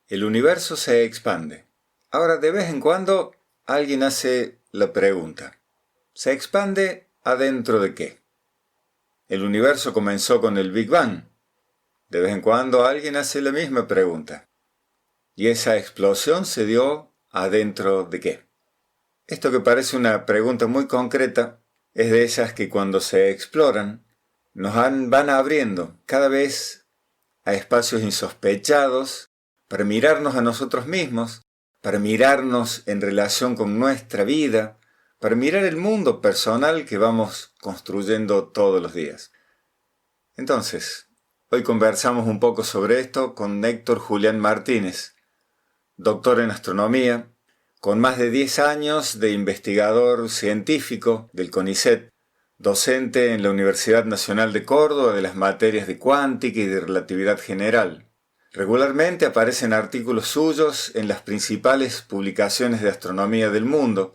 El universo se expande. Ahora, de vez en cuando, alguien hace la pregunta: ¿se expande adentro de qué? El universo comenzó con el Big Bang. De vez en cuando alguien hace la misma pregunta. ¿Y esa explosión se dio adentro de qué? Esto, que parece una pregunta muy concreta, es de esas que cuando se exploran van abriendo cada vez a espacios insospechados para mirarnos a nosotros mismos, para mirarnos en relación con nuestra vida, para mirar el mundo personal que vamos construyendo todos los días. Entonces, hoy conversamos un poco sobre esto con Héctor Julián Martínez, doctor en astronomía, con más de 10 años de investigador científico del CONICET, docente en la Universidad Nacional de Córdoba de las materias de cuántica y de relatividad general. Regularmente aparecen artículos suyos en las principales publicaciones de astronomía del mundo,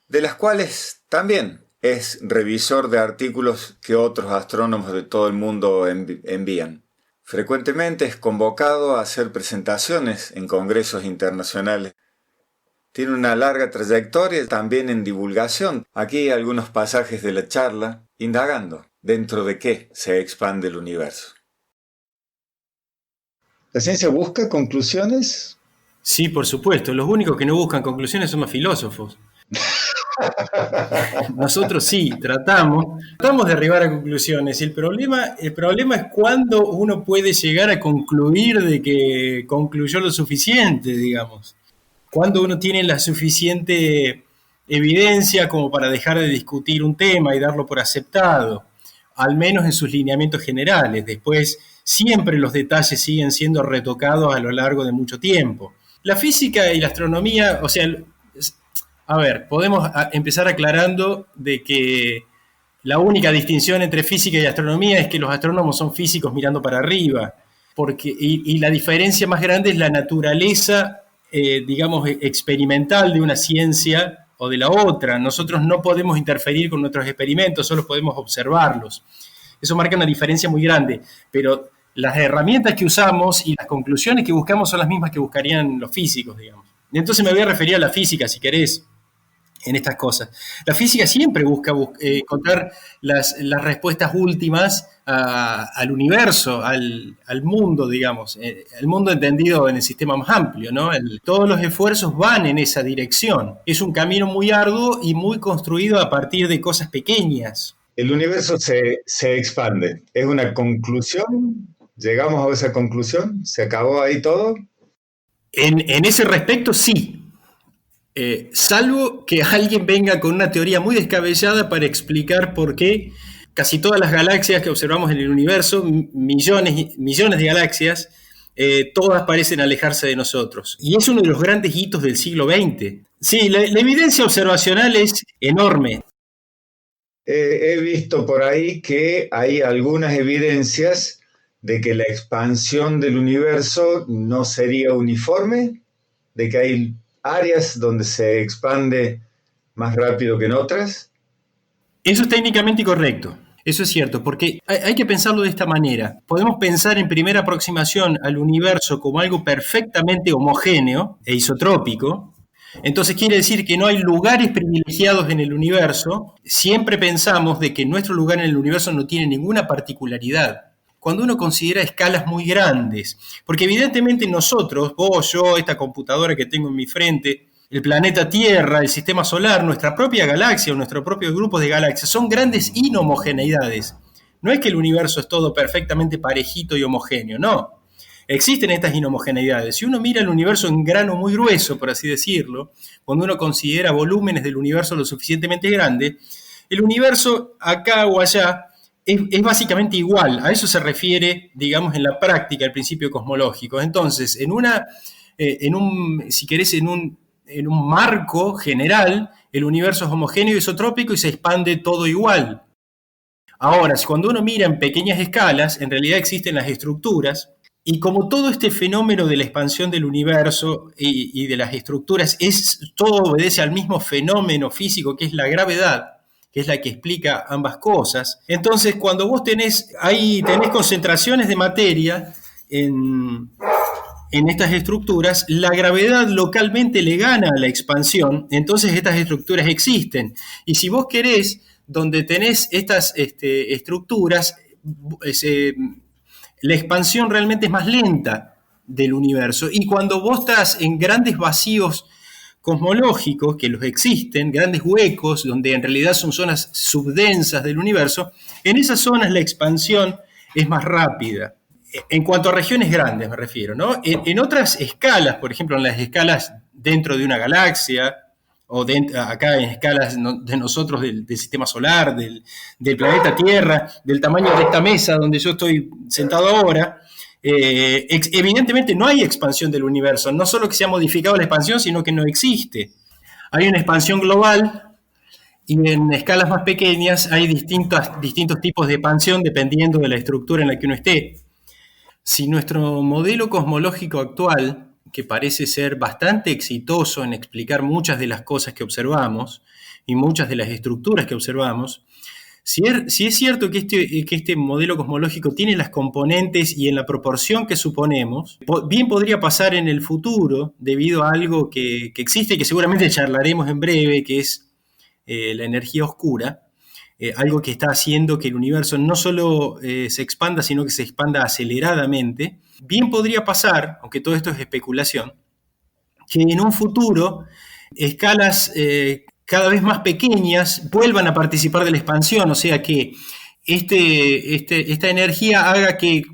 de las cuales también es revisor de artículos que otros astrónomos de todo el mundo envían. Frecuentemente es convocado a hacer presentaciones en congresos internacionales. Tiene una larga trayectoria también en divulgación. Aquí algunos pasajes de la charla, indagando dentro de qué se expande el universo. ¿La ciencia busca conclusiones? Sí, por supuesto. Los únicos que no buscan conclusiones son los filósofos. Nosotros sí, tratamos de arribar a conclusiones. El problema es cuando uno puede llegar a concluir de que concluyó lo suficiente, digamos. Cuando uno tiene la suficiente evidencia como para dejar de discutir un tema y darlo por aceptado, al menos en sus lineamientos generales. Después, siempre los detalles siguen siendo retocados a lo largo de mucho tiempo. La física y la astronomía, o sea, a ver, podemos empezar aclarando de que la única distinción entre física y astronomía es que los astrónomos son físicos mirando para arriba, y la diferencia más grande es la naturaleza, digamos, experimental de una ciencia o de la otra. Nosotros no podemos interferir con nuestros experimentos, solo podemos observarlos. Eso marca una diferencia muy grande, pero las herramientas que usamos y las conclusiones que buscamos son las mismas que buscarían los físicos, digamos. Entonces me voy a referir a la física, si querés, en estas cosas. La física siempre busca encontrar las respuestas últimas al universo, al mundo, digamos, el mundo entendido en el sistema más amplio, ¿no? Todos los esfuerzos van en esa dirección. Es un camino muy arduo y muy construido a partir de cosas pequeñas. El universo se expande. ¿Es una conclusión? ¿Llegamos a esa conclusión? ¿Se acabó ahí todo? En ese respecto, sí. Salvo que alguien venga con una teoría muy descabellada para explicar por qué casi todas las galaxias que observamos en el universo, millones de galaxias, todas parecen alejarse de nosotros. Y es uno de los grandes hitos del siglo XX. Sí, la evidencia observacional es enorme. He visto por ahí que hay algunas evidencias de que la expansión del universo no sería uniforme, de que hay áreas donde se expande más rápido que en otras. Eso es técnicamente correcto. Eso es cierto, porque hay que pensarlo de esta manera. Podemos pensar en primera aproximación al universo como algo perfectamente homogéneo e isotrópico. Entonces quiere decir que no hay lugares privilegiados en el universo. Siempre pensamos de que nuestro lugar en el universo no tiene ninguna particularidad. Cuando uno considera escalas muy grandes, porque evidentemente nosotros, vos, yo, esta computadora que tengo en mi frente, el planeta Tierra, el sistema solar, nuestra propia galaxia o nuestro propio grupo de galaxias, son grandes inhomogeneidades. No es que el universo es todo perfectamente parejito y homogéneo, no. Existen estas inhomogeneidades. Si uno mira el universo en grano muy grueso, por así decirlo, cuando uno considera volúmenes del universo lo suficientemente grande, el universo acá o allá es básicamente igual. A eso se refiere, digamos, en la práctica el principio cosmológico. Entonces, si querés, en un marco general, el universo es homogéneo, isotrópico y se expande todo igual. Ahora, cuando uno mira en pequeñas escalas, en realidad existen las estructuras, y como todo este fenómeno de la expansión del universo y de las estructuras, todo obedece al mismo fenómeno físico que es la gravedad, que es la que explica ambas cosas. Entonces, cuando vos tenés concentraciones de materia en en estas estructuras, la gravedad localmente le gana a la expansión, entonces estas estructuras existen. Y si vos querés, donde tenés estas estructuras, la expansión realmente es más lenta del universo. Y cuando vos estás en grandes vacíos cosmológicos, que los existen, grandes huecos, donde en realidad son zonas subdensas del universo, en esas zonas la expansión es más rápida. En cuanto a regiones grandes me refiero, ¿no? En otras escalas, por ejemplo, en las escalas dentro de una galaxia, o acá en escalas de nosotros del sistema solar, del planeta Tierra, del tamaño de esta mesa donde yo estoy sentado ahora, evidentemente no hay expansión del universo. No solo que se ha modificado la expansión, sino que no existe. Hay una expansión global y en escalas más pequeñas hay distintos tipos de expansión dependiendo de la estructura en la que uno esté. Si nuestro modelo cosmológico actual, que parece ser bastante exitoso en explicar muchas de las cosas que observamos y muchas de las estructuras que observamos, si es cierto que este modelo cosmológico tiene las componentes y en la proporción que suponemos, bien podría pasar en el futuro debido a algo que existe y que seguramente charlaremos en breve, que es la energía oscura, algo que está haciendo que el universo no solo se expanda, sino que se expanda aceleradamente. Bien podría pasar, aunque todo esto es especulación, que en un futuro escalas cada vez más pequeñas vuelvan a participar de la expansión, o sea que esta energía haga que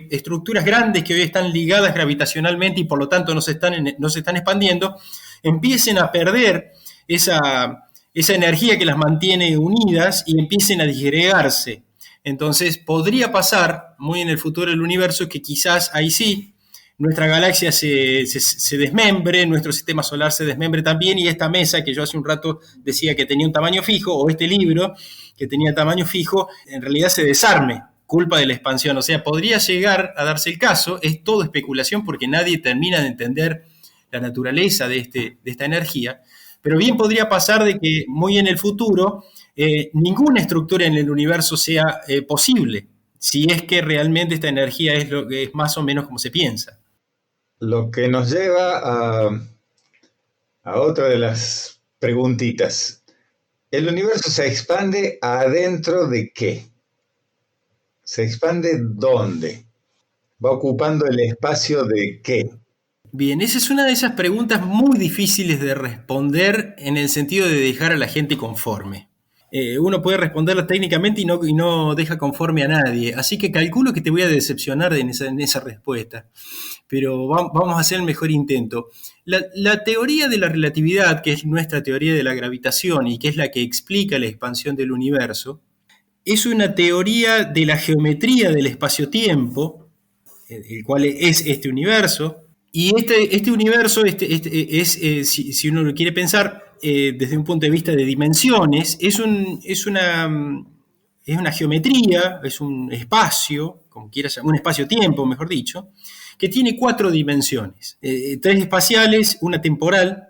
estructuras grandes que hoy están ligadas gravitacionalmente y por lo tanto no se están expandiendo, empiecen a perder esa energía que las mantiene unidas y empiecen a disgregarse. Entonces podría pasar muy en el futuro del universo que quizás ahí sí nuestra galaxia se desmembre, nuestro sistema solar se desmembre también, y esta mesa que yo hace un rato decía que tenía un tamaño fijo, o este libro que tenía tamaño fijo, en realidad se desarme, culpa de la expansión. O sea, podría llegar a darse el caso, es todo especulación porque nadie termina de entender la naturaleza de esta energía, pero bien podría pasar de que muy en el futuro ninguna estructura en el universo sea posible, si es que realmente esta energía es lo que es más o menos como se piensa. Lo que nos lleva a otra de las preguntitas. ¿El universo se expande adentro de qué? ¿Se expande dónde? ¿Va ocupando el espacio de qué? Bien, esa es una de esas preguntas muy difíciles de responder en el sentido de dejar a la gente conforme. Uno puede responderla técnicamente y no deja conforme a nadie, así que calculo que te voy a decepcionar en esa respuesta, pero vamos a hacer el mejor intento. La teoría de la relatividad, que es nuestra teoría de la gravitación y que es la que explica la expansión del universo, es una teoría de la geometría del espacio-tiempo, el cual es este universo. Y este universo si uno lo quiere pensar desde un punto de vista de dimensiones, es una geometría, es un espacio, como quieras llamar, un espacio-tiempo, mejor dicho, que tiene 4 dimensiones, 3 espaciales, una temporal.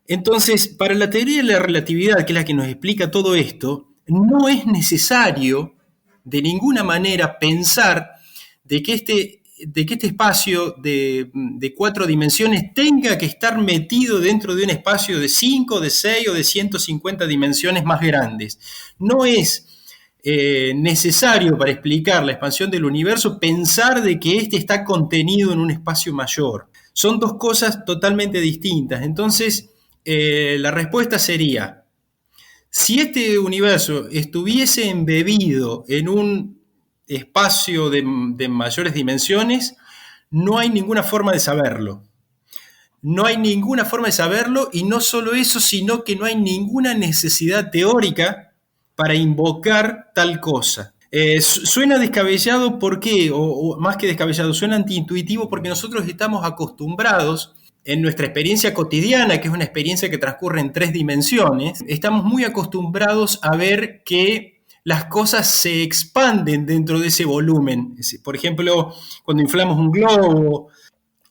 Entonces, para la teoría de la relatividad, que es la que nos explica todo esto, no es necesario de ninguna manera pensar de que este espacio de 4 dimensiones tenga que estar metido dentro de un espacio de 5, de 6 o de 150 dimensiones más grandes. No es necesario para explicar la expansión del universo pensar de que este está contenido en un espacio mayor. Son 2 cosas totalmente distintas. Entonces, la respuesta sería, si este universo estuviese embebido en un espacio de mayores dimensiones, no hay ninguna forma de saberlo. No hay ninguna forma de saberlo, y no solo eso, sino que no hay ninguna necesidad teórica para invocar tal cosa. Suena descabellado, ¿por qué? O más que descabellado, suena antiintuitivo porque nosotros estamos acostumbrados en nuestra experiencia cotidiana, que es una experiencia que transcurre en 3 dimensiones, estamos muy acostumbrados a ver que las cosas se expanden dentro de ese volumen. Por ejemplo, cuando inflamos un globo,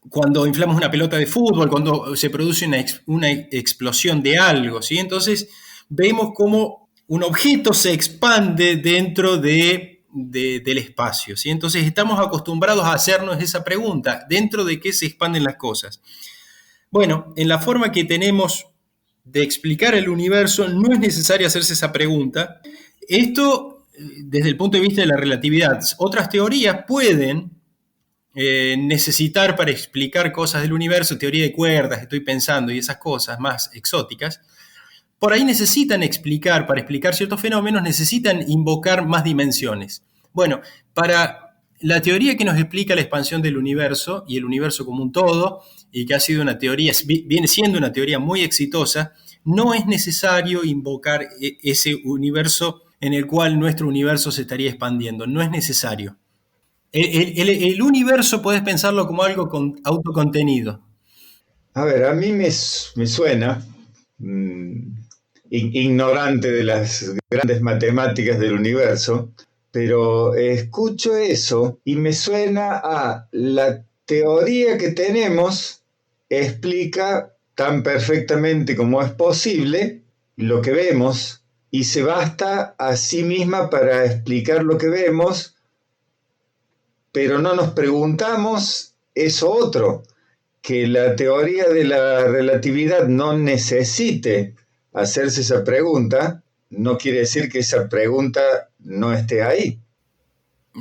cuando inflamos una pelota de fútbol, cuando se produce una explosión de algo, ¿sí? Entonces vemos cómo un objeto se expande dentro de del espacio, ¿sí? Entonces estamos acostumbrados a hacernos esa pregunta, ¿dentro de qué se expanden las cosas? Bueno, en la forma que tenemos de explicar el universo no es necesario hacerse esa pregunta. Esto desde el punto de vista de la relatividad. Otras teorías pueden necesitar para explicar cosas del universo, teoría de cuerdas, estoy pensando, y esas cosas más exóticas, por ahí necesitan explicar, para explicar ciertos fenómenos, necesitan invocar más dimensiones. Bueno, para la teoría que nos explica la expansión del universo y el universo como un todo, y que ha sido una teoría, viene siendo una teoría muy exitosa, no es necesario invocar ese universo en el cual nuestro universo se estaría expandiendo, no es necesario. El universo podés pensarlo como algo autocontenido. A ver, a mí me suena, mm, ignorante de las grandes matemáticas del universo, pero escucho eso y me suena a la teoría que tenemos explica tan perfectamente como es posible lo que vemos y se basta a sí misma para explicar lo que vemos, pero no nos preguntamos eso otro, que la teoría de la relatividad no necesite hacerse esa pregunta, no quiere decir que esa pregunta no esté ahí.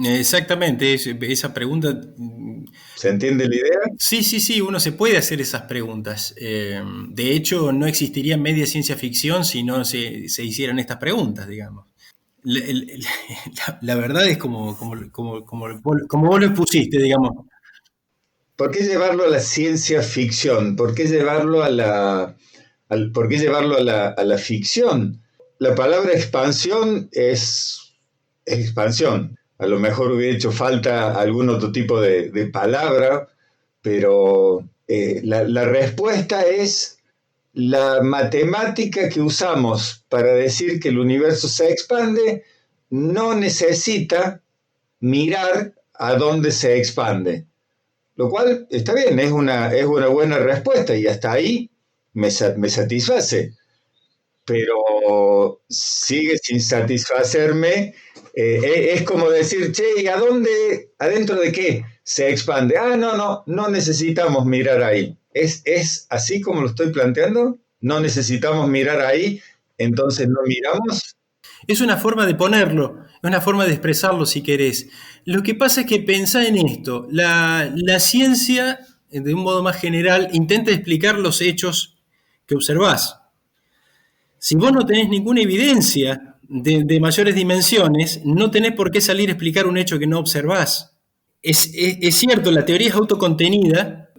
Exactamente, esa pregunta. ¿Se entiende la idea? Sí, uno se puede hacer esas preguntas. De hecho, no existiría media ciencia ficción si no se hicieran estas preguntas, digamos. La verdad es como vos lo pusiste, digamos. ¿Por qué llevarlo a la ciencia ficción? ¿Por qué llevarlo por qué llevarlo a la ficción? La palabra expansión es expansión. A lo mejor hubiera hecho falta algún otro tipo de palabra, pero la respuesta es la matemática que usamos para decir que el universo se expande no necesita mirar a dónde se expande. Lo cual está bien, es una buena respuesta y hasta ahí me satisface. Pero sigue sin satisfacerme. Es como decir, che, ¿y a dónde, adentro de qué se expande? No necesitamos mirar ahí. ¿Es así como lo estoy planteando? No necesitamos mirar ahí, entonces no miramos. Es una forma de ponerlo, es una forma de expresarlo si querés. Lo que pasa es que pensá en esto, la ciencia, de un modo más general, intenta explicar los hechos que observás. Si vos no tenés ninguna evidencia de mayores dimensiones, no tenés por qué salir a explicar un hecho que no observás. Es cierto, la teoría es autocontenida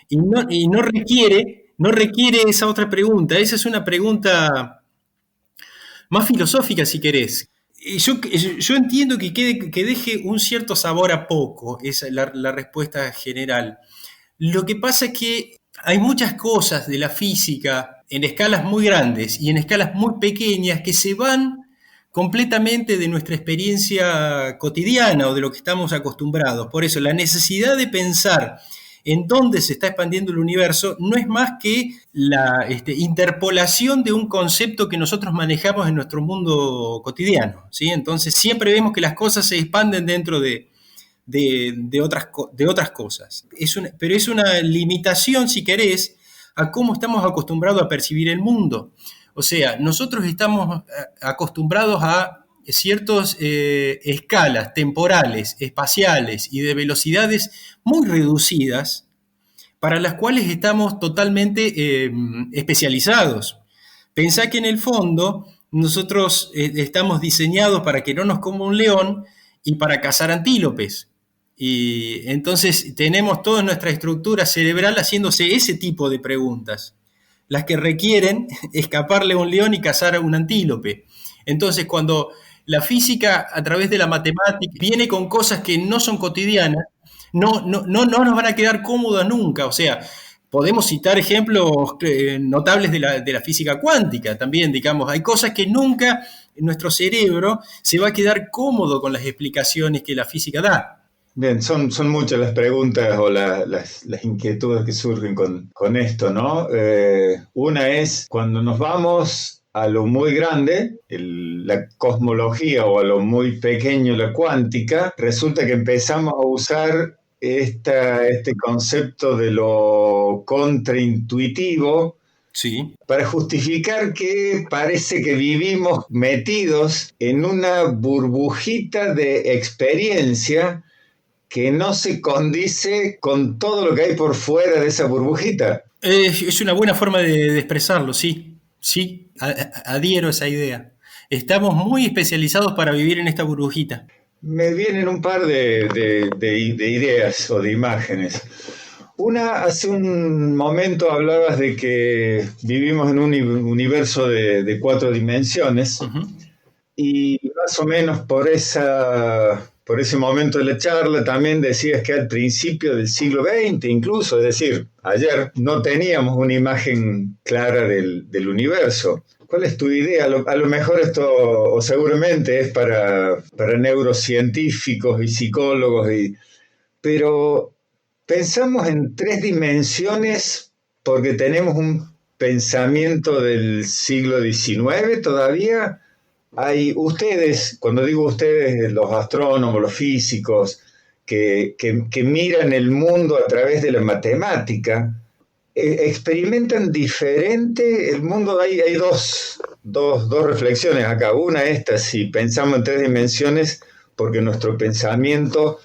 y no requiere esa otra pregunta. Esa es una pregunta más filosófica, si querés. Yo entiendo que deje un cierto sabor a poco, esa es la respuesta general. Lo que pasa es que hay muchas cosas de la física en escalas muy grandes y en escalas muy pequeñas que se van completamente de nuestra experiencia cotidiana o de lo que estamos acostumbrados. Por eso, la necesidad de pensar en dónde se está expandiendo el universo no es más que la interpolación de un concepto que nosotros manejamos en nuestro mundo cotidiano, ¿sí? Entonces, siempre vemos que las cosas se expanden dentro de otras cosas. Pero es una limitación, si querés, a cómo estamos acostumbrados a percibir el mundo. O sea, nosotros estamos acostumbrados a ciertas escalas temporales, espaciales y de velocidades muy reducidas para las cuales estamos totalmente especializados. Pensá que en el fondo nosotros estamos diseñados para que no nos coma un león y para cazar antílopes. Y entonces tenemos toda nuestra estructura cerebral haciéndose ese tipo de preguntas, las que requieren escaparle a un león y cazar a un antílope. Entonces, cuando la física a través de la matemática viene con cosas que no son cotidianas, no nos van a quedar cómodas nunca. O sea, podemos citar ejemplos notables de la física cuántica también, digamos. Hay cosas que nunca en nuestro cerebro se va a quedar cómodo con las explicaciones que la física da. Bien, son muchas las preguntas o las inquietudes que surgen con esto, ¿no? Una es, cuando nos vamos a lo muy grande, la cosmología, o a lo muy pequeño, la cuántica, resulta que empezamos a usar este concepto de lo contraintuitivo, Sí. para justificar que parece que vivimos metidos en una burbujita de experiencia que no se condice con todo lo que hay por fuera de esa burbujita. Es una buena forma de expresarlo, sí. Sí, adhiero a esa idea. Estamos muy especializados para vivir en esta burbujita. Me vienen un par de ideas o de imágenes. Una, hace un momento hablabas de que vivimos en un universo de 4 dimensiones, Uh-huh. y más o menos por ese momento de la charla también decías que al principio del siglo XX incluso, es decir, ayer, no teníamos una imagen clara del universo. ¿Cuál es tu idea? A lo mejor esto, o seguramente es para neurocientíficos y psicólogos, pero pensamos en 3 dimensiones porque tenemos un pensamiento del siglo XIX todavía. Hay ustedes, cuando digo ustedes, los astrónomos, los físicos, que miran el mundo a través de la matemática, experimentan diferente el mundo. Hay dos reflexiones acá. Una, esta, si pensamos en 3 dimensiones, porque nuestro pensamiento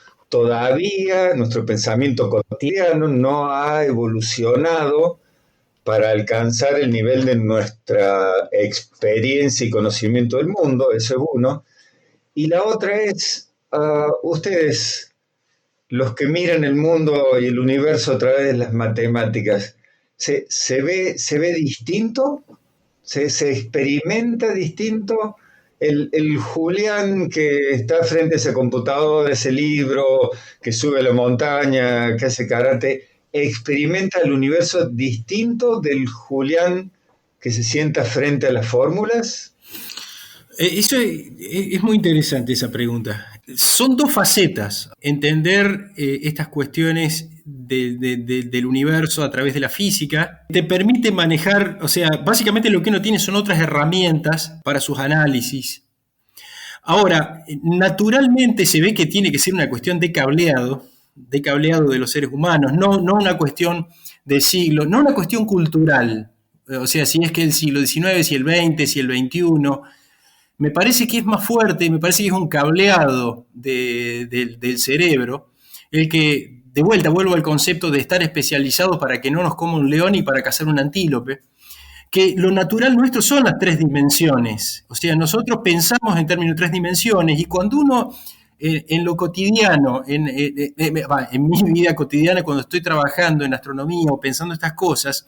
cotidiano no ha evolucionado para alcanzar el nivel de nuestra experiencia y conocimiento del mundo. Eso es uno. Y la otra es, ustedes, los que miran el mundo y el universo a través de las matemáticas, ¿se ve distinto? ¿Se experimenta distinto? El Julián que está frente a ese computador, ese libro, que sube a la montaña, que hace karate, ¿experimenta el universo distinto del Julián que se sienta frente a las fórmulas? Eso es muy interesante, esa pregunta. Son 2 facetas. Entender estas cuestiones del universo a través de la física te permite manejar, o sea, básicamente lo que uno tiene son otras herramientas para sus análisis. Ahora, naturalmente se ve que tiene que ser una cuestión de cableado de los seres humanos, no una cuestión de siglo, no una cuestión cultural. O sea, si es que el siglo XIX, si el XX, si el XXI. Me parece que es más fuerte, me parece que es un cableado del cerebro, el que, de vuelta, vuelvo al concepto de estar especializados para que no nos coma un león y para cazar un antílope, que lo natural nuestro son las 3 dimensiones. O sea, nosotros pensamos en términos de 3 dimensiones, y cuando uno, en lo cotidiano, en mi vida cotidiana, cuando estoy trabajando en astronomía o pensando estas cosas,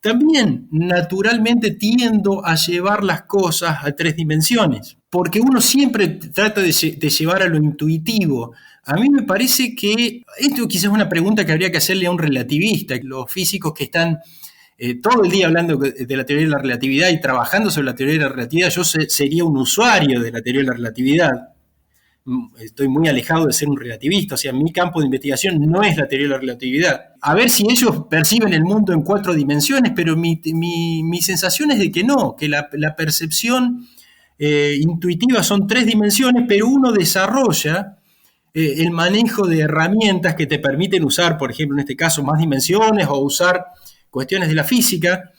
también naturalmente tiendo a llevar las cosas a 3 dimensiones, porque uno siempre trata de llevar a lo intuitivo. A mí me parece que esto quizás es una pregunta que habría que hacerle a un relativista. Los físicos que están todo el día hablando de la teoría de la relatividad y trabajando sobre la teoría de la relatividad, yo sería un usuario de la teoría de la relatividad. Estoy muy alejado de ser un relativista, o sea, mi campo de investigación no es la teoría de la relatividad. A ver si ellos perciben el mundo en 4 dimensiones, pero mi sensación es de que no, que la percepción intuitiva son 3 dimensiones, pero uno desarrolla el manejo de herramientas que te permiten usar, por ejemplo, en este caso, más dimensiones, o usar cuestiones de la física,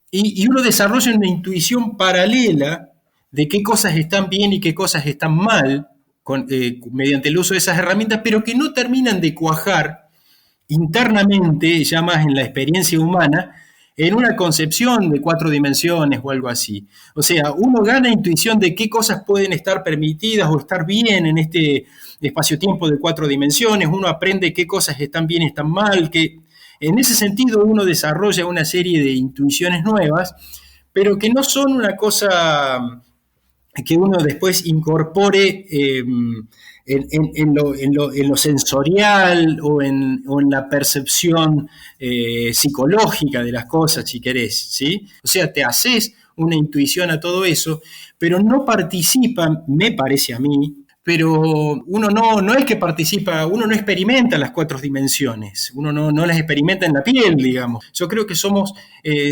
y uno desarrolla una intuición paralela de qué cosas están bien y qué cosas están mal, mediante el uso de esas herramientas, pero que no terminan de cuajar internamente, ya más en la experiencia humana, en una concepción de 4 dimensiones o algo así. O sea, uno gana intuición de qué cosas pueden estar permitidas o estar bien en este espacio-tiempo de 4 dimensiones, uno aprende qué cosas están bien y están mal, que en ese sentido uno desarrolla una serie de intuiciones nuevas, pero que no son una cosa que uno después incorpore en lo sensorial o en la percepción psicológica de las cosas, si querés, ¿sí? O sea, te haces una intuición a todo eso, pero no participan, me parece a mí, pero uno no es que participa, uno no experimenta las 4 dimensiones, uno no las experimenta en la piel, digamos. Yo creo que somos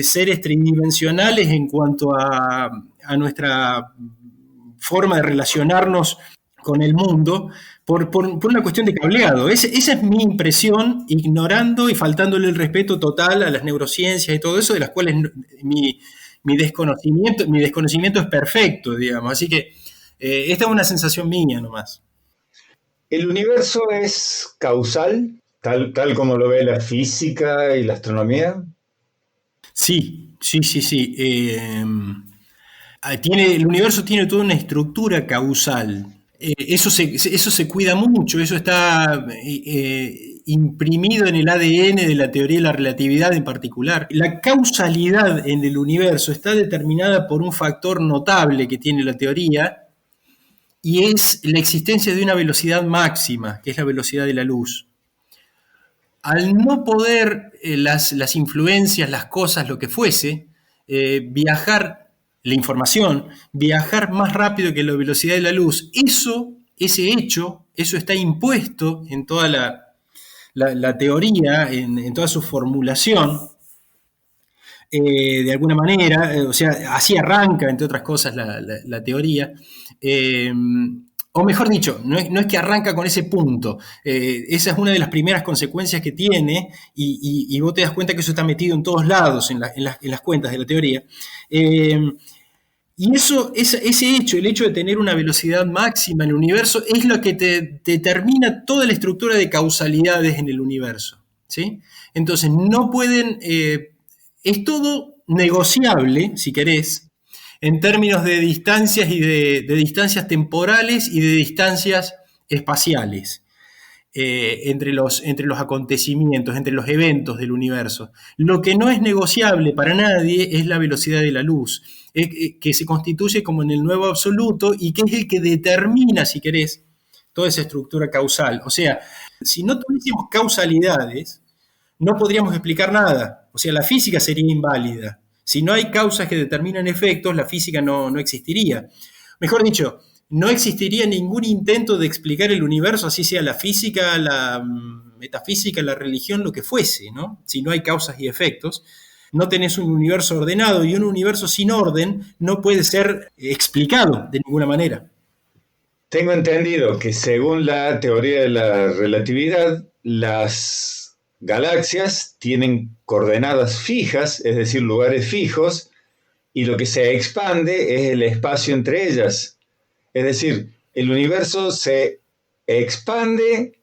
seres tridimensionales en cuanto a nuestra forma de relacionarnos con el mundo por una cuestión de cableado. Esa es mi impresión, ignorando y faltándole el respeto total a las neurociencias y todo eso, de las cuales mi desconocimiento es perfecto, digamos. Así que esta es una sensación mía nomás. ¿El universo es causal, tal como lo ve la física y la astronomía? Sí. El universo tiene toda una estructura causal. Eso se cuida mucho, eso está imprimido en el ADN de la teoría de la relatividad en particular. La causalidad en el universo está determinada por un factor notable que tiene la teoría, y es la existencia de una velocidad máxima, que es la velocidad de la luz. Al no poder las influencias, las cosas, lo que fuese, viajar, la información, viajar más rápido que la velocidad de la luz, ese hecho está impuesto en toda la teoría, en toda su formulación, de alguna manera, o sea, así arranca, entre otras cosas, la teoría. O mejor dicho, no es que arranca con ese punto. Esa es una de las primeras consecuencias que tiene, y vos te das cuenta que eso está metido en todos lados, en las cuentas de la teoría. Y ese hecho, el hecho de tener una velocidad máxima en el universo, es lo que te determina toda la estructura de causalidades en el universo, ¿sí? Entonces, no pueden... es todo negociable, si querés, en términos de distancias y de distancias temporales y de distancias espaciales, entre los acontecimientos, entre los eventos del universo. Lo que no es negociable para nadie es la velocidad de la luz, que se constituye como en el nuevo absoluto y que es el que determina, si querés, toda esa estructura causal. O sea, si no tuviésemos causalidades, no podríamos explicar nada. O sea, la física sería inválida. Si no hay causas que determinan efectos, la física no existiría. Mejor dicho, no existiría ningún intento de explicar el universo, así sea la física, la metafísica, la religión, lo que fuese, ¿no? Si no hay causas y efectos, no tenés un universo ordenado, y un universo sin orden no puede ser explicado de ninguna manera. Tengo entendido que según la teoría de la relatividad, las galaxias tienen coordenadas fijas, es decir, lugares fijos, y lo que se expande es el espacio entre ellas. Es decir, el universo se expande,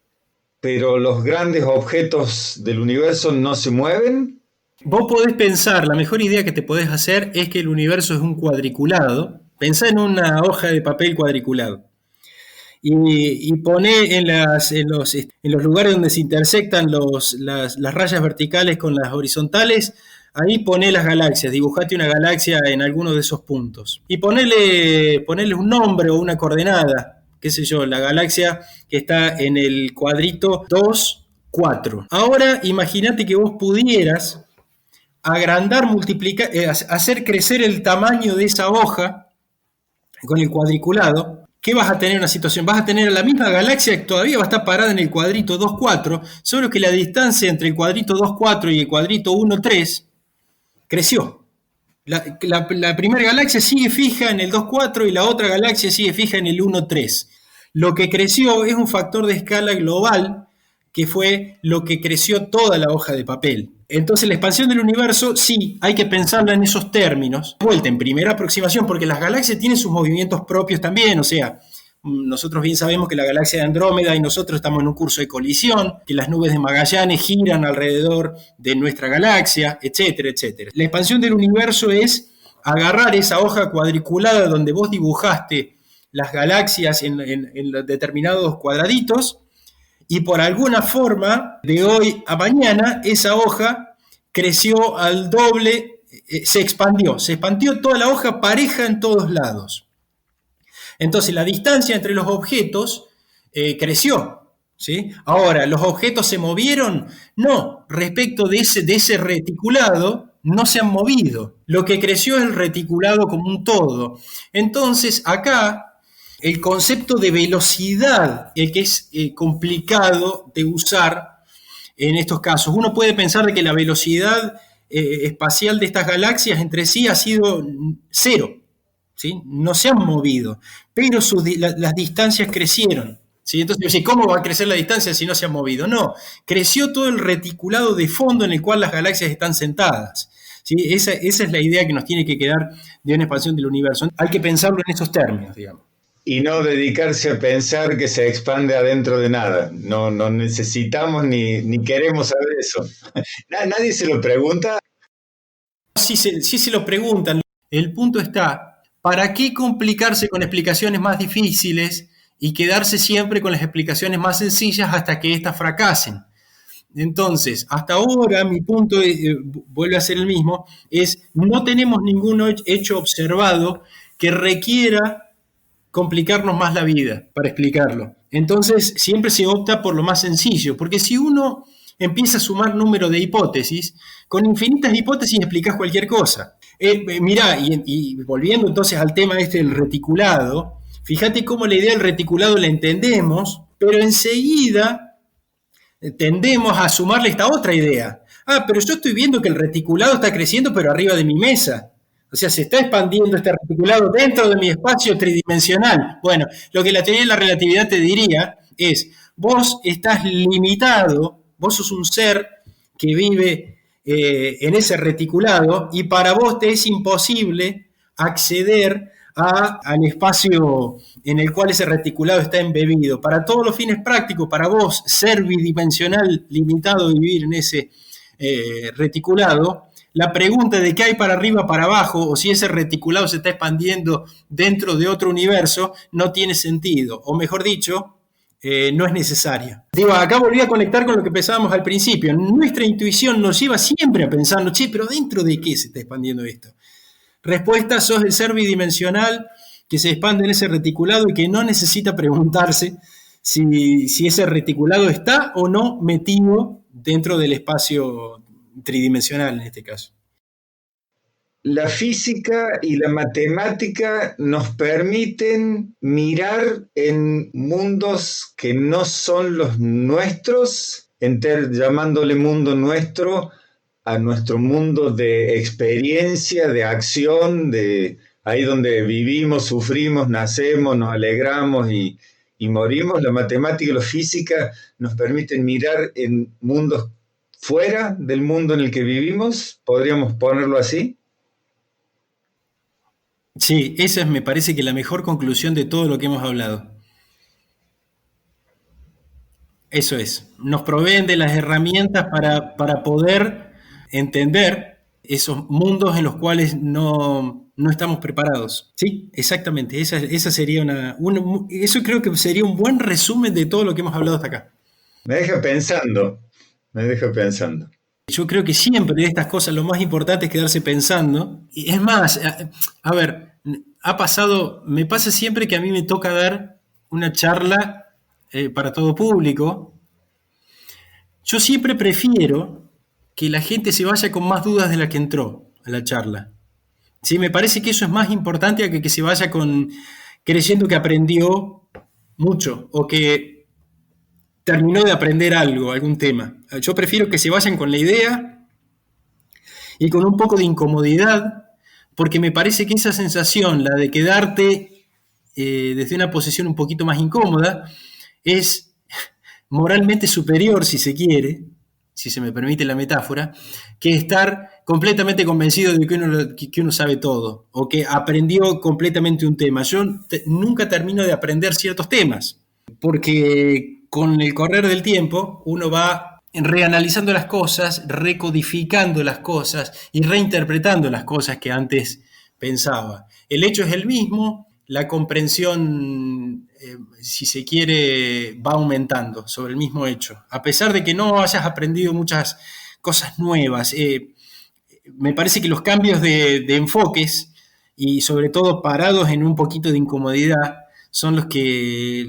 pero los grandes objetos del universo no se mueven. Vos podés pensar, la mejor idea que te podés hacer es que el universo es un cuadriculado. Pensá en una hoja de papel cuadriculado. Y poné en los lugares donde se intersectan las rayas verticales con las horizontales, ahí poné las galaxias, dibujate una galaxia en alguno de esos puntos. Y ponele un nombre o una coordenada, qué sé yo, la galaxia que está en el cuadrito 2, 4. Ahora imagínate que vos pudieras agrandar, multiplicar, hacer crecer el tamaño de esa hoja con el cuadriculado. ¿Qué vas a tener una situación? Vas a tener la misma galaxia que todavía va a estar parada en el cuadrito 2,4, solo que la distancia entre el cuadrito 2,4 y el cuadrito 1,3 creció. La primera galaxia sigue fija en el 2,4 y la otra galaxia sigue fija en el 1,3. Lo que creció es un factor de escala global, que fue lo que creció toda la hoja de papel. Entonces la expansión del universo, sí, hay que pensarla en esos términos. Vuelta en primera aproximación, porque las galaxias tienen sus movimientos propios también. O sea, nosotros bien sabemos que la galaxia de Andrómeda y nosotros estamos en un curso de colisión, que las nubes de Magallanes giran alrededor de nuestra galaxia, etcétera, etcétera. La expansión del universo es agarrar esa hoja cuadriculada donde vos dibujaste las galaxias en determinados cuadraditos, y por alguna forma, de hoy a mañana, esa hoja creció al doble, se expandió toda la hoja pareja en todos lados. Entonces la distancia entre los objetos creció, ¿sí? Ahora, ¿los objetos se movieron? No, respecto de ese reticulado no se han movido. Lo que creció es el reticulado como un todo. Entonces acá El concepto de velocidad, el que es complicado de usar en estos casos. Uno puede pensar de que la velocidad espacial de estas galaxias entre sí ha sido cero, ¿sí? No se han movido, pero las distancias crecieron. ¿Sí? Entonces, ¿cómo va a crecer la distancia si no se ha movido? No, creció todo el reticulado de fondo en el cual las galaxias están sentadas. ¿Sí? Esa es la idea que nos tiene que quedar de una expansión del universo. Hay que pensarlo en esos términos, digamos. Y no dedicarse a pensar que se expande adentro de nada. No, no necesitamos ni queremos saber eso. Nadie se lo pregunta. Sí se lo preguntan. El punto está, ¿para qué complicarse con explicaciones más difíciles y quedarse siempre con las explicaciones más sencillas hasta que éstas fracasen? Entonces, hasta ahora mi punto vuelve a ser el mismo, es no tenemos ningún hecho observado que requiera complicarnos más la vida para explicarlo. Entonces, siempre se opta por lo más sencillo, porque si uno empieza a sumar número de hipótesis, con infinitas hipótesis explicas cualquier cosa. Mirá, y volviendo entonces al tema del reticulado, fíjate cómo la idea del reticulado la entendemos, pero enseguida tendemos a sumarle esta otra idea. Pero yo estoy viendo que el reticulado está creciendo, pero arriba de mi mesa. O sea, se está expandiendo este reticulado dentro de mi espacio tridimensional. Bueno, lo que la teoría de la relatividad te diría es, vos estás limitado, vos sos un ser que vive en ese reticulado y para vos te es imposible acceder al espacio en el cual ese reticulado está embebido. Para todos los fines prácticos, para vos, ser bidimensional, limitado a vivir en ese reticulado, la pregunta de qué hay para arriba, para abajo, o si ese reticulado se está expandiendo dentro de otro universo, no tiene sentido. O mejor dicho, no es necesaria. Digo, acá volví a conectar con lo que pensábamos al principio. Nuestra intuición nos lleva siempre a pensar, che, pero ¿dentro de qué se está expandiendo esto? Respuesta, sos el ser bidimensional que se expande en ese reticulado y que no necesita preguntarse si ese reticulado está o no metido dentro del espacio tridimensional en este caso. La física y la matemática nos permiten mirar en mundos que no son los nuestros, llamándole mundo nuestro a nuestro mundo de experiencia, de acción, de ahí donde vivimos, sufrimos, nacemos, nos alegramos y morimos. La matemática y la física nos permiten mirar en mundos fuera del mundo en el que vivimos, podríamos ponerlo así. Sí, esa es, me parece que la mejor conclusión de todo lo que hemos hablado. Eso es, nos proveen de las herramientas para poder entender esos mundos en los cuales no estamos preparados. Sí, exactamente, esa sería eso creo que sería un buen resumen de todo lo que hemos hablado hasta acá. Me deja pensando. Yo creo que siempre de estas cosas lo más importante es quedarse pensando. Y es más, a ver, me pasa siempre que a mí me toca dar una charla para todo público. Yo siempre prefiero que la gente se vaya con más dudas de las que entró a la charla. ¿Sí? Me parece que eso es más importante a que se vaya creyendo que aprendió mucho o que terminó de aprender algún tema. Yo prefiero que se vayan con la idea y con un poco de incomodidad, porque me parece que esa sensación, la de quedarte desde una posición un poquito más incómoda, es moralmente superior, si se quiere, si se me permite la metáfora, que estar completamente convencido de que uno sabe todo o que aprendió completamente un tema. Yo nunca termino de aprender ciertos temas, porque con el correr del tiempo uno va reanalizando las cosas, recodificando las cosas y reinterpretando las cosas que antes pensaba. El hecho es el mismo, la comprensión, si se quiere, va aumentando sobre el mismo hecho. A pesar de que no hayas aprendido muchas cosas nuevas, me parece que los cambios de enfoques y sobre todo parados en un poquito de incomodidad son los que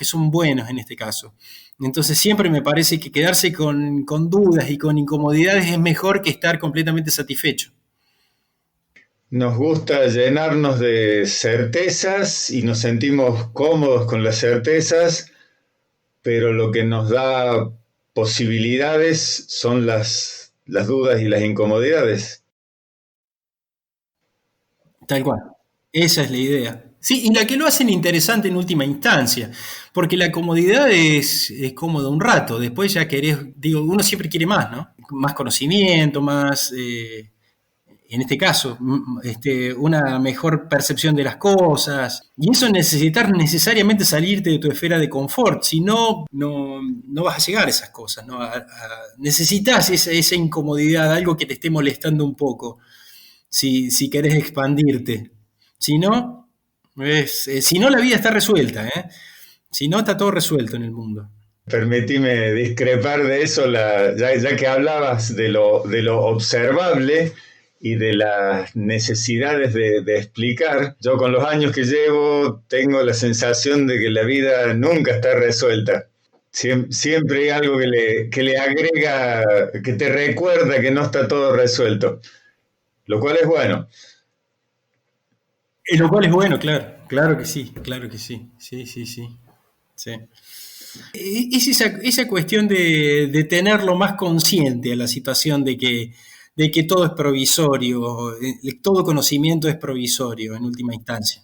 son buenos en este caso. Entonces siempre me parece que quedarse con dudas y con incomodidades es mejor que estar completamente satisfecho. Nos gusta llenarnos de certezas y nos sentimos cómodos con las certezas, pero lo que nos da posibilidades son las dudas y las incomodidades. Tal cual. Esa es la idea. Sí, y la que lo hacen interesante en última instancia, porque la comodidad es cómoda un rato, después ya querés, digo, uno siempre quiere más, ¿no? Más conocimiento, más, en este caso, una mejor percepción de las cosas, y eso necesitar necesariamente salirte de tu esfera de confort, si no, no vas a llegar a esas cosas, ¿no? Necesitas esa incomodidad, algo que te esté molestando un poco si querés expandirte. Si no, si no la vida está resuelta, ¿eh? Si no, está todo resuelto en el mundo. Permitime discrepar de eso, ya que hablabas de lo observable y de las necesidades de explicar. Yo con los años que llevo tengo la sensación de que la vida nunca está resuelta. Siempre hay algo que le agrega, que te recuerda que no está todo resuelto, lo cual es bueno. Lo cual es bueno, claro. Claro que sí, claro que sí. Sí, sí, sí. Sí. Es esa cuestión de tenerlo más consciente a la situación de que todo es provisorio, todo conocimiento es provisorio en última instancia.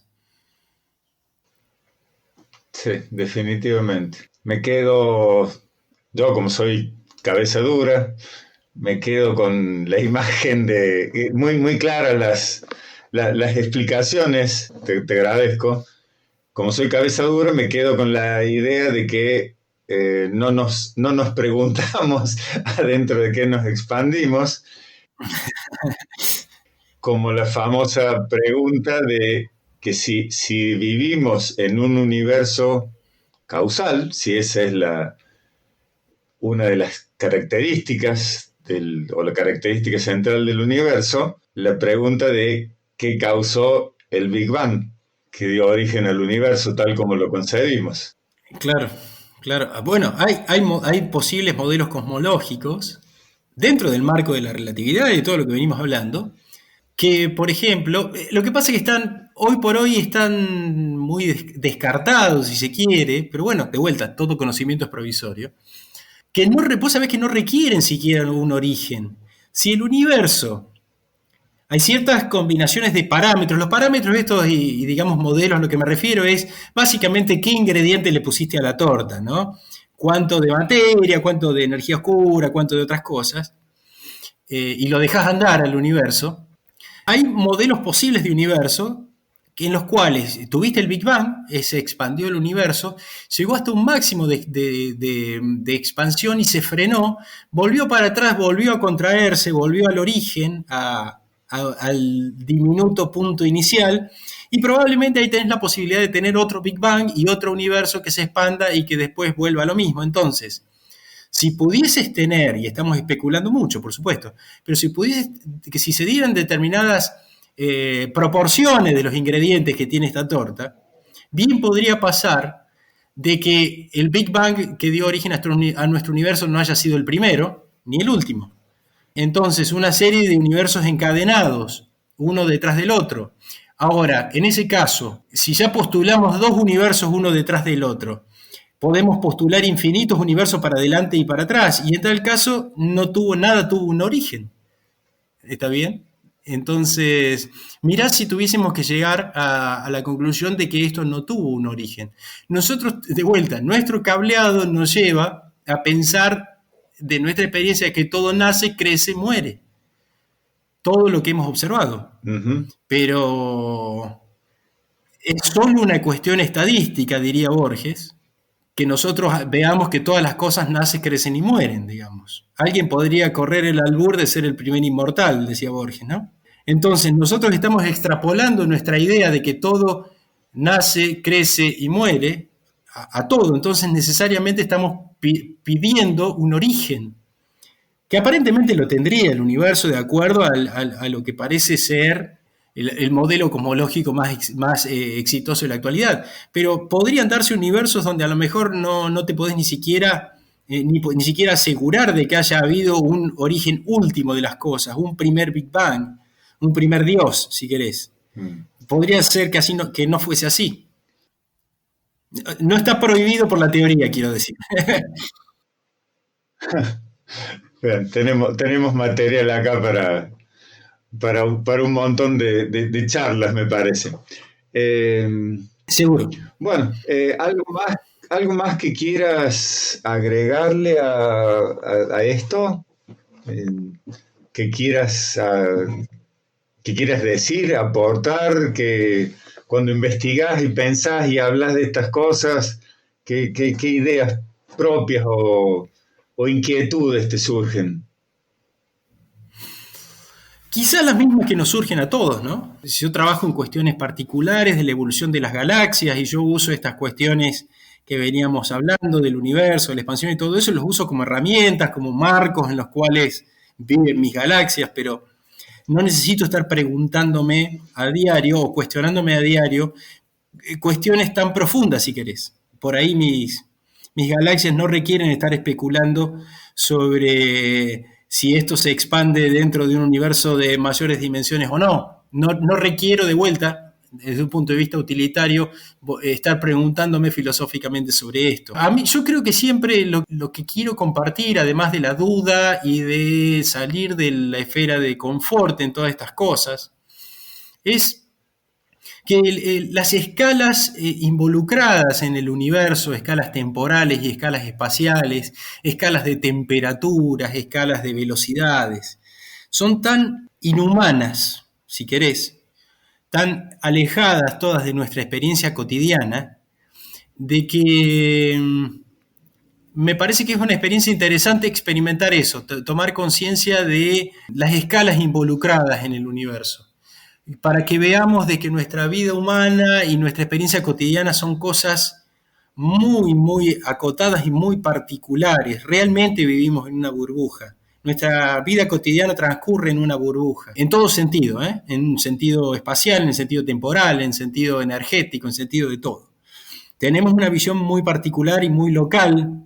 Sí, definitivamente. Me quedo, yo como soy cabeza dura, me quedo con la imagen de, muy claras las explicaciones, te agradezco. Como soy cabeza dura, me quedo con la idea de que no nos preguntamos adentro de qué nos expandimos, como la famosa pregunta de que si vivimos en un universo causal, si esa es una de las características o la característica central del universo, la pregunta de qué causó el Big Bang, que dio origen al universo tal como lo concebimos. Claro, claro. Bueno, hay posibles modelos cosmológicos dentro del marco de la relatividad y de todo lo que venimos hablando, que, por ejemplo, lo que pasa es que hoy por hoy están muy descartados, si se quiere, pero bueno, de vuelta, todo conocimiento es provisorio, que vos sabés que no requieren siquiera un origen. Si el universo, hay ciertas combinaciones de parámetros, los parámetros estos y digamos modelos, lo que me refiero es básicamente qué ingrediente le pusiste a la torta, ¿no? Cuánto de materia, cuánto de energía oscura, cuánto de otras cosas, y lo dejas andar al universo. Hay modelos posibles de universo en los cuales tuviste el Big Bang, se expandió el universo, llegó hasta un máximo de expansión y se frenó, volvió para atrás, volvió a contraerse, volvió al origen, al diminuto punto inicial, y probablemente ahí tenés la posibilidad de tener otro Big Bang y otro universo que se expanda y que después vuelva a lo mismo. Entonces, si pudieses tener, y estamos especulando mucho, por supuesto, pero si se dieran determinadas proporciones de los ingredientes que tiene esta torta, bien podría pasar de que el Big Bang que dio origen a nuestro universo no haya sido el primero ni el último. Entonces, una serie de universos encadenados, uno detrás del otro. Ahora, en ese caso, si ya postulamos dos universos uno detrás del otro, podemos postular infinitos universos para adelante y para atrás, y en tal caso nada tuvo un origen. ¿Está bien? Entonces, mirá si tuviésemos que llegar a la conclusión de que esto no tuvo un origen. Nosotros, de vuelta, nuestro cableado nos lleva a pensar de nuestra experiencia que todo nace, crece, muere. Todo lo que hemos observado. Uh-huh. Pero es solo una cuestión estadística, diría Borges, que nosotros veamos que todas las cosas nacen, crecen y mueren, digamos. Alguien podría correr el albur de ser el primer inmortal, decía Borges, ¿no? Entonces, nosotros estamos extrapolando nuestra idea de que todo nace, crece y muere a todo. Entonces, necesariamente estamos pidiendo un origen, que aparentemente lo tendría el universo de acuerdo a lo que parece ser el modelo cosmológico más exitoso de la actualidad. Pero podrían darse universos donde a lo mejor no te podés ni siquiera asegurar de que haya habido un origen último de las cosas, un primer Big Bang, un primer Dios, si querés. Podría ser que, que no fuese así. No está prohibido por la teoría, quiero decir. Bien, tenemos material acá para un montón de charlas, me parece. Eh, Seguro. bueno, ¿algo más que quieras agregarle a esto? Eh, que quieras, que quieras decir, aportar, que cuando investigás y pensás y hablas de estas cosas, qué ideas propias o inquietudes te surgen? Quizás las mismas que nos surgen a todos, ¿no? Yo trabajo en cuestiones particulares de la evolución de las galaxias y yo uso estas cuestiones que veníamos hablando del universo, de la expansión y todo eso, los uso como herramientas, como marcos en los cuales viven mis galaxias, pero no necesito estar preguntándome a diario o cuestionándome a diario cuestiones tan profundas, si querés. Por ahí mis galaxias no requieren estar especulando sobre si esto se expande dentro de un universo de mayores dimensiones o no. No requiero de vuelta, desde un punto de vista utilitario, estar preguntándome filosóficamente sobre esto. A mí, yo creo que siempre lo que quiero compartir, además de la duda y de salir de la esfera de confort en todas estas cosas, es que las escalas involucradas en el universo, escalas temporales y escalas espaciales, escalas de temperaturas, escalas de velocidades, son tan inhumanas, si querés, tan alejadas todas de nuestra experiencia cotidiana, de que me parece que es una experiencia interesante experimentar eso, tomar conciencia de las escalas involucradas en el universo, para que veamos de que nuestra vida humana y nuestra experiencia cotidiana son cosas muy, muy acotadas y muy particulares. Realmente vivimos en una burbuja. Nuestra vida cotidiana transcurre en una burbuja, en todo sentido, en un sentido espacial, en sentido temporal, en sentido energético, en sentido de todo. Tenemos una visión muy particular y muy local.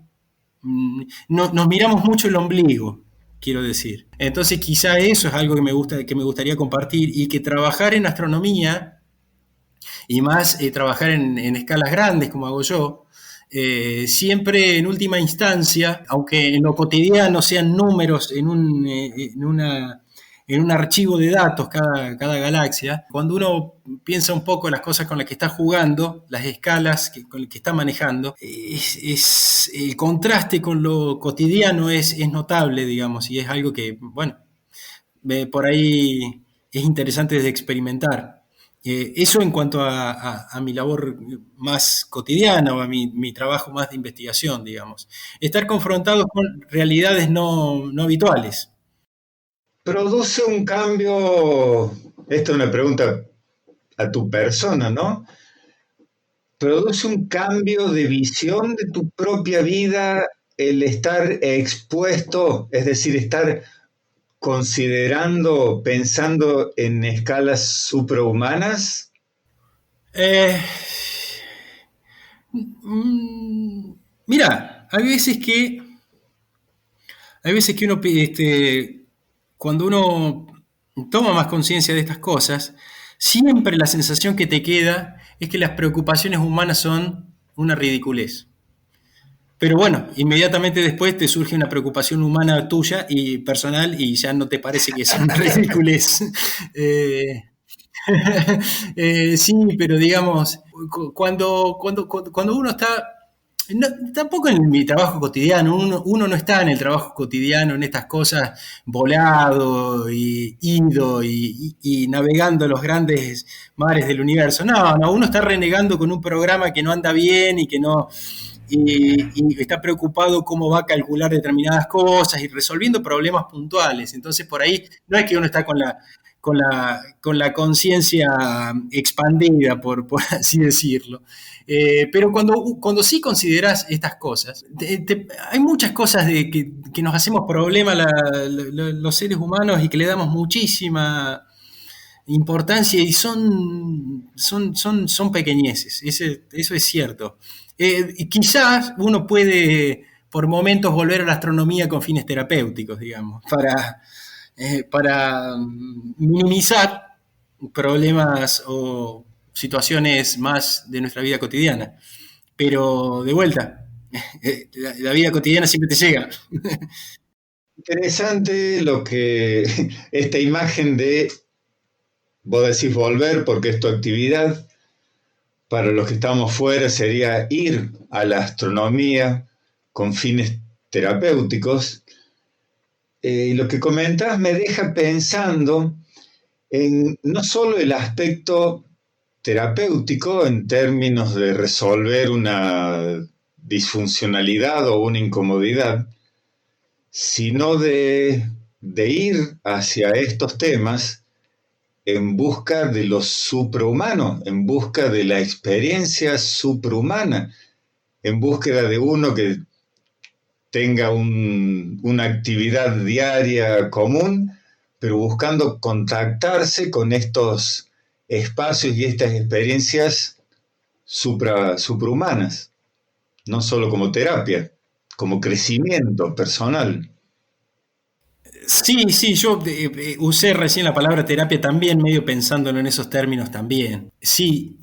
Nos miramos mucho el ombligo, quiero decir. Entonces quizá eso es algo que me gustaría compartir y que trabajar en astronomía y más trabajar en escalas grandes como hago yo, siempre en última instancia, aunque en lo cotidiano sean números en un archivo de datos cada galaxia, cuando uno piensa un poco en las cosas con las que está jugando, las escalas con las que está manejando, el contraste con lo cotidiano es notable, digamos, y es algo que, bueno, por ahí es interesante de experimentar. Eso en cuanto a mi labor más cotidiana o a mi trabajo más de investigación, digamos. Estar confrontados con realidades no habituales. Produce un cambio, esta es una pregunta a tu persona, ¿no? Produce un cambio de visión de tu propia vida el estar expuesto, es decir, estar considerando, pensando en escalas suprahumanas. Eh, mm, Mira, hay veces que uno, cuando uno toma más conciencia de estas cosas, siempre la sensación que te queda es que las preocupaciones humanas son una ridiculez. Pero bueno, inmediatamente después te surge una preocupación humana tuya y personal y ya no te parece que es una ridiculez. Eh, sí, pero digamos, cuando uno está, tampoco en mi trabajo cotidiano, uno no está en el trabajo cotidiano, en estas cosas, volado y ido y navegando los grandes mares del universo. No, uno está renegando con un programa que no anda bien y que no... Y está preocupado cómo va a calcular determinadas cosas y resolviendo problemas puntuales. Entonces, por ahí no es que uno está con la conciencia expandida, por así decirlo. Pero cuando sí consideras estas cosas, hay muchas cosas que nos hacemos problema los seres humanos y que le damos muchísima importancia y son pequeñeces, eso es cierto. Quizás uno puede por momentos volver a la astronomía con fines terapéuticos, digamos, para minimizar problemas o situaciones más de nuestra vida cotidiana. Pero de vuelta, la vida cotidiana siempre te llega. Interesante lo que esta imagen de, vos decís volver porque es tu actividad, para los que estamos fuera sería ir a la astronomía con fines terapéuticos. Y lo que comentás me deja pensando en no solo el aspecto terapéutico en términos de resolver una disfuncionalidad o una incomodidad, sino de ir hacia estos temas en busca de lo suprahumano, en busca de la experiencia suprahumana, en búsqueda de uno que tenga una actividad diaria común, pero buscando contactarse con estos espacios y estas experiencias suprahumanas, no solo como terapia, como crecimiento personal. Sí, yo usé recién la palabra terapia también, medio pensándolo en esos términos también. Sí,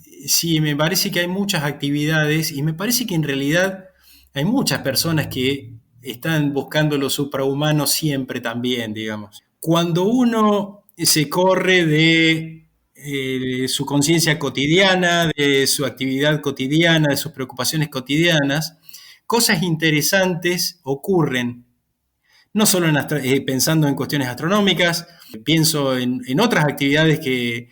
me parece que hay muchas actividades y me parece que en realidad hay muchas personas que están buscando lo suprahumano siempre también, digamos. Cuando uno se corre de su conciencia cotidiana, de su actividad cotidiana, de sus preocupaciones cotidianas, cosas interesantes ocurren no solo pensando en cuestiones astronómicas, pienso en otras actividades que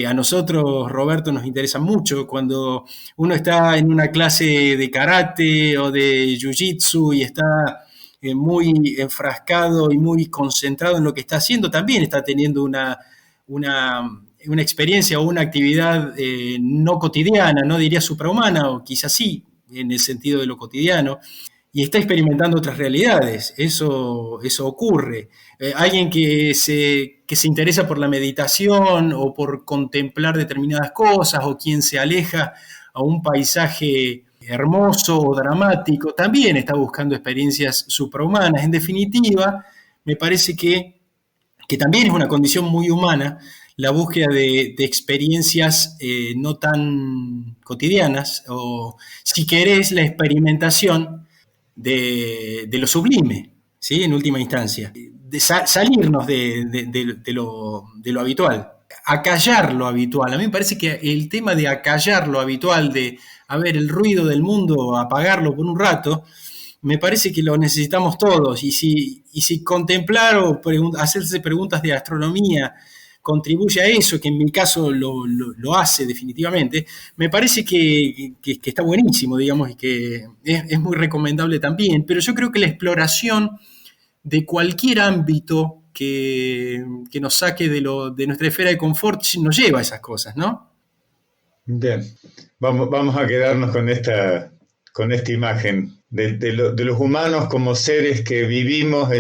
a nosotros, Roberto, nos interesan mucho. Cuando uno está en una clase de karate o de jiu-jitsu y está muy enfrascado y muy concentrado en lo que está haciendo, también está teniendo una experiencia o una actividad no cotidiana, no diría suprahumana, o quizás sí, en el sentido de lo cotidiano, y está experimentando otras realidades. Eso ocurre. Alguien que se interesa por la meditación o por contemplar determinadas cosas, o quien se aleja a un paisaje hermoso o dramático, también está buscando experiencias suprahumanas. En definitiva, me parece que también es una condición muy humana la búsqueda de experiencias no tan cotidianas, o si querés, la experimentación de lo sublime, ¿sí? En última instancia, de salirnos de lo habitual, acallar lo habitual. A mí me parece que el tema de acallar lo habitual, de, a ver, el ruido del mundo, apagarlo por un rato, me parece que lo necesitamos todos. Y si contemplar o hacerse preguntas de astronomía contribuye a eso, que en mi caso lo hace definitivamente, me parece que está buenísimo, digamos, y que es muy recomendable también. Pero yo creo que la exploración de cualquier ámbito que nos saque de nuestra esfera de confort nos lleva a esas cosas, ¿no? Bien, vamos a quedarnos con esta imagen de los humanos como seres que vivimos,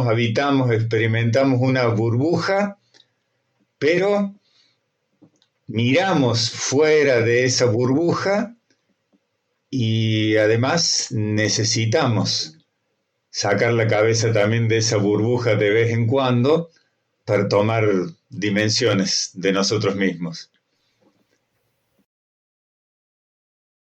habitamos, experimentamos una burbuja, pero miramos fuera de esa burbuja y además necesitamos sacar la cabeza también de esa burbuja de vez en cuando para tomar dimensiones de nosotros mismos.